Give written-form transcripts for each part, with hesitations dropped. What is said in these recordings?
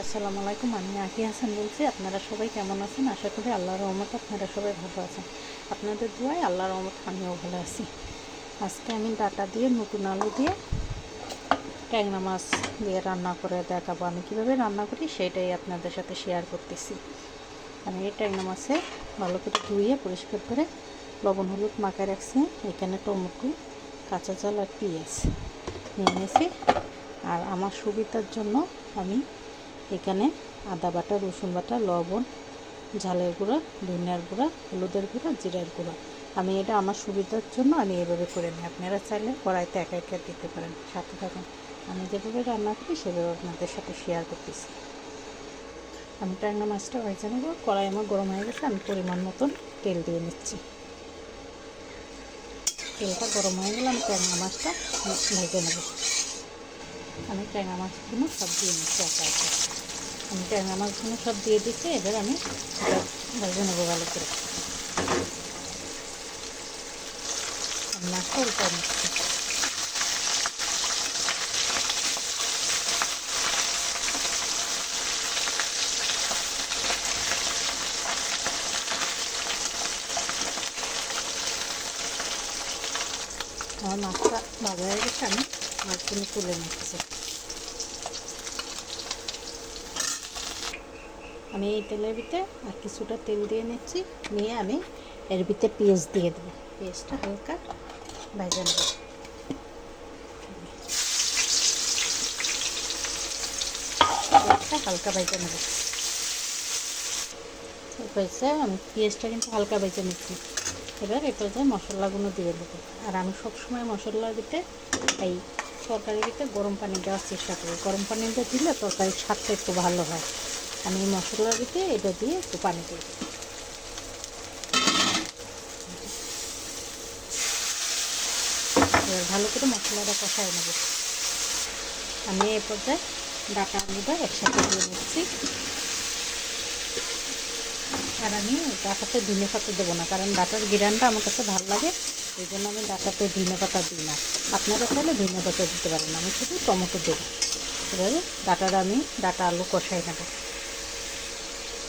আসসালামু আলাইকুম। আমি আকি হাসান বলছি। আপনারা সবাই কেমন আছেন? আশা করি আল্লাহর রহমতে আপনারা সবাই ভালো আছেন। আপনাদের দোয়ায় আল্লাহর রহমতে আমিও ভালো আছি। আজকে আমি ডাটা দিয়ে নতুন আলু দিয়ে ট্যাংরা মাছ দিয়ে রান্না করে দেখাবো। আমি কীভাবে রান্না করি সেটাই আপনাদের সাথে শেয়ার করতেছি। আমি এই ট্যাংরা মাছে ভালো করে ধুয়ে পরিষ্কার করে লবণ হলুদ মাখায় রাখছি। এখানে টমেটো, কাঁচা ঝাল আর পেঁয়াজ নিয়ে নিয়েছি। আর আমার সুবিধার জন্য আমি এখানে আদা বাটা, রসুন বাটা, লবণ, ঝালের গুঁড়া, ধনিয়ার গুঁড়া, হলুদের গুঁড়া, জিরার গুঁড়া, আমি এটা আমার সুবিধার জন্য আমি এভাবে করে নিই। আপনারা চাইলে কড়াইতে একা একা দিতে পারেন। সাথে থাকুন, আমি যেভাবে রান্না করি সেভাবে আপনাদের সাথে শেয়ার করতেছি। আমি ট্যাংরা মাছটা ভেজে নেব। কড়াই আমার গরম হয়ে গেছে, আমি পরিমাণ মতন তেল দিয়ে নিচ্ছি। তেলটা গরম হয়ে গেলে আমি ট্যাংরা মাছটা ভেজে নেব। আমি ট্যাংরা মাছগুলো সব দিয়ে নিচ্ছি একা একা। আমি ট্যাংরা মাছগুলো সব দিয়ে দিচ্ছি। এবার আমি ভেজে নেবো ভালো করে। মাছটা উল্টায় নিচ্ছি। আমার মাছটা ভাজা হয়ে গেছে, আমি মাছগুলো তুলে নিচ্ছি। আমি এই তেলের ভিতরে আর কিছুটা তেল দিয়ে নিচ্ছি। নিয়ে আমি এর ভিতরে পেঁয়াজ দিয়ে দেবো। পেঁয়াজটা হালকা ভেজে নেব। হালকা ভেজে নেব হয়েছে। আমি পেঁয়াজটা কিন্তু হালকা ভেজে নিচ্ছি। এবার এ পর্যায়ে মশলাগুলো দিয়ে দেবো। আর আমি সবসময় মশলার ভিতরে এই তরকারির ভিতরে গরম পানি দেওয়ার চেষ্টা করি। গরম পানিটা দিলে তরকারির স্বাদটা একটু ভালো হয়। আমি মশলার ভিতরে এটা দিয়ে একটু পানি দিই। এবার ভালো করে মশলাটা কষায় নেব। আমি এ পর্যায়ে ডাটা আলুটা একসাথে দিয়ে নিচ্ছি। আর আমি ডাটাতে ধনে পাতা দেবো না, কারণ ডাটার ঘ্রাণটা আমার কাছে ভালো লাগে। এই জন্য আমি ডাটাতে ধনে পাতা দিই না। আপনারা চাইলে ধনে পাতা দিতে পারেন। আমি শুধু টমেটো দেবো। এভাবে ডাটা আলু কষাই নেব।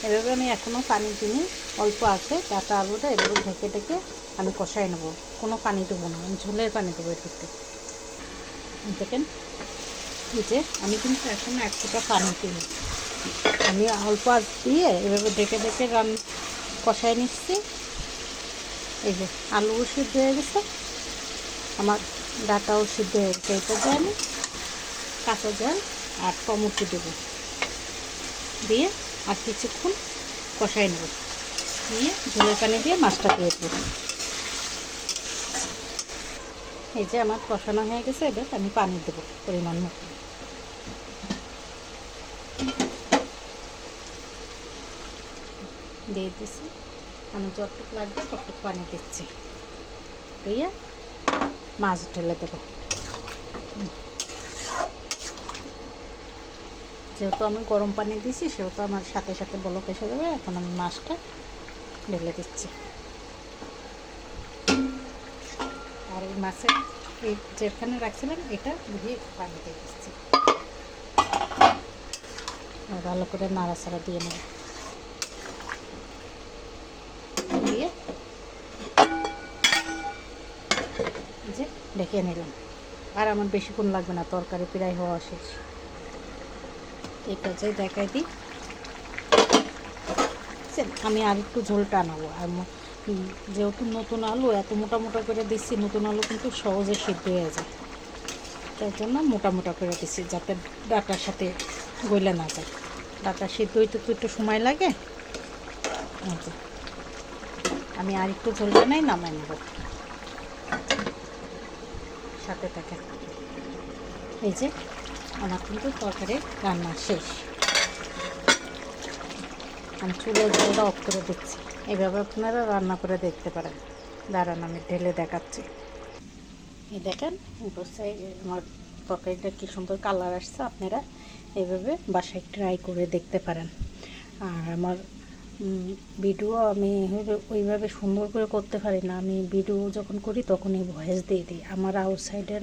এভাবে আমি এখনও পানি দিইনি, অল্প আছে। ডাটা আলুটা এভাবে ঢেকে ঢেকে আমি কষাই নেব। কোনো পানি দেবো না, আমি ঝোলের পানি দেবো এর ভিতরে। দেখেন এই যে আমি কিন্তু এখন এক ফোঁটা পানি দিই। আমি অল্প আঁচ দিয়ে এভাবে ঢেকে ঢেকে কষাই নিচ্ছি। এই যে আলুও সিদ্ধ হয়ে গেছে, আমার ডাটাও সিদ্ধ হয়ে গেছে। এটা দিয়ে আমি কাঁচা ঝাল আর টমেটো দেবো, দিয়ে আর কিছুক্ষণ কষাই নেব। নিয়ে ঝোলের পানি দিয়ে মাছটা দিয়ে দেবো। এই যে আমার কষানো হয়ে গেছে। এবার আমি পানি দেবো পরিমাণ মতো। দিয়ে দিচ্ছি। আমি যতটুকু লাগবে ততটুকু পানি দিচ্ছি। দিয়ে মাছ ঢেলে দেবো। যেহেতু আমি গরম পানি দিয়েছি সেহেতু আমার সাথে সাথে বলক এসে যাবে। এখন আমি মাছটা ঢেলে দিচ্ছি। আর এই মাছের এই যেখানে রাখছিলাম এটা ধুয়ে পানি দিয়ে দিচ্ছি। ভালো করে নাড়াচাড়া দিয়ে নেব। দিয়ে যে ঢেকে নিলাম। আর আমার বেশিক্ষণ লাগবে না, তরকারি প্রায় হওয়া শেষ। এই পর্যায়ে দেখাই দিই। আমি আর একটু ঝোল টানাবো। আর যেহেতু নতুন আলু এত মোটা মোটা করে দিচ্ছি, নতুন আলু কিন্তু সহজে সিদ্ধ হয়ে যায়। তার জন্য মোটা মোটা করে দিচ্ছি, যাতে ডাটার সাথে গলে না যায়। ডাটা সিদ্ধ হইতে তো একটু সময় লাগে। আমি আর একটু ঝোল টানাই নামাই নেব। সাথে থাকে। এই যে আমার কিন্তু তরকারি রান্না শেষ। আমি চুলের ঝোলটা অফ করে দিচ্ছি। এইভাবে আপনারা রান্না করে দেখতে পারেন। দাঁড়ান আমি ঢেলে দেখাচ্ছি। এই দেখেন উপর সাইডে আমার তরকারিটা কী সুন্দর কালার আসছে। আপনারা এইভাবে বাসায় ট্রাই করে দেখতে পারেন। আর আমার ভিডিও আমি ওইভাবে সুন্দর করে করতে পারি না। আমি ভিডিও যখন করি তখনই ভয়েস দিয়ে দিই। আমার আউটসাইডের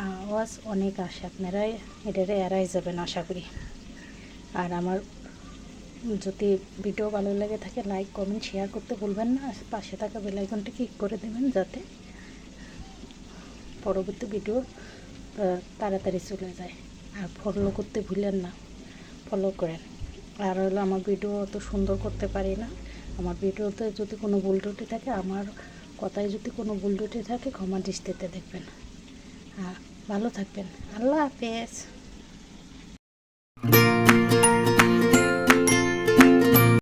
আওয়াজ অনেক আসে। আপনারা এটারে এড়াই যাবেন আশা করি। আর আমার যদি ভিডিও ভালো লেগে থাকে লাইক কমেন্ট শেয়ার করতে ভুলবেন না। পাশে থাকা বেল আইকনটি ক্লিক করে দেবেন যাতে পরবর্তী ভিডিও তাড়াতাড়ি চলে যায়। আর ফলো করতে ভুলেন না, ফলো করেন। আর হলো আমার ভিডিও অত সুন্দর করতে পারি না, আমার ভিডিওতে যদি কোনো ভুল ত্রুটি থাকে, আমার কথায় যদি কোনো ভুল ত্রুটি থাকে ক্ষমা দৃষ্টিতে দেখবেন। ভালো থাকবেন। আল্লাহ হাফেজ।